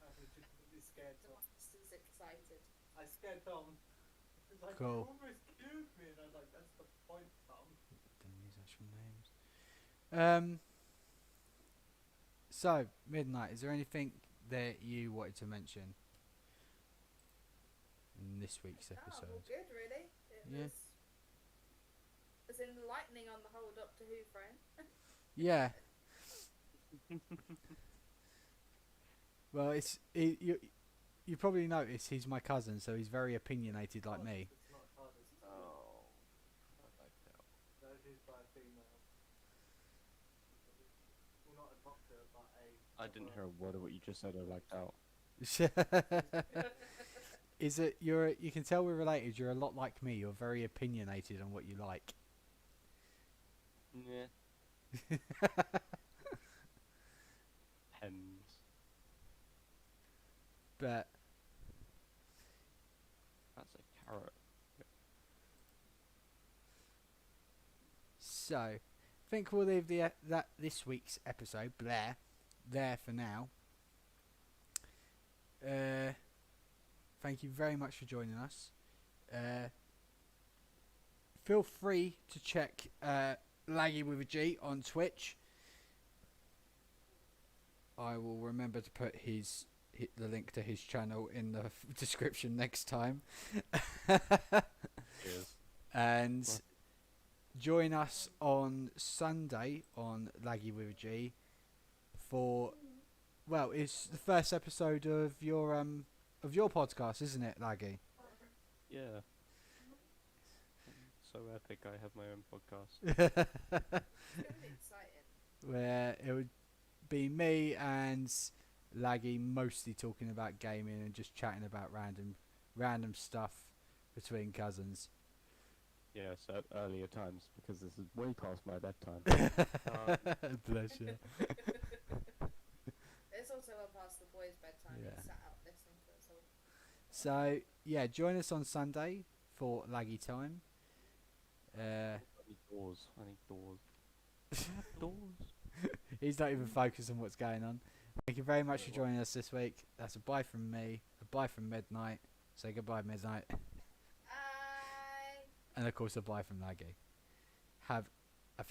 I legitimately scared The Tom. monster's excited. I scared Tom. He's like, Cool. you almost killed me. And I was like, that's the point, Tom. Didn't use actual names. So, Midnight, is there anything that you wanted to mention in this week's All episode? good, really. Yeah. It was enlightening on the whole Doctor Who front. Yeah. Well, you probably noticed he's my cousin, so he's very opinionated like me. It's not TARDIS. Oh. I like that. That is by a female. Well, not a doctor, but a. I didn't hear a word of what you just said. I blacked out. Is it you can tell we're related. You're a lot like me. You're very opinionated on what you like. Yeah. Pens. But That's a carrot. So, I think we'll leave that this week's episode there for now. Thank you very much for joining us. Feel free to check Laggy with a G on Twitch. I will remember to put the link to his channel in the description next time. Cheers. And Right. join us on Sunday on Laggy with a G for, well, it's the first episode of your podcast, isn't it, Laggy? Yeah. So epic, I have my own podcast. It's gonna be exciting. Where it would be me and Laggy mostly talking about gaming and just chatting about random stuff between cousins. Yes, at earlier times, because this is way past my bedtime. Bless you. It's also well past the boys' bedtime. Yeah. He's sat out listening to us all. So yeah, join us on Sunday for Laggy time. I need doors. I need doors. Doors. He's not even focused on what's going on. Thank you very much for joining us this week. That's a bye from me, a bye from Midnight. Say goodbye, Midnight. And of course a bye from Laggy. Have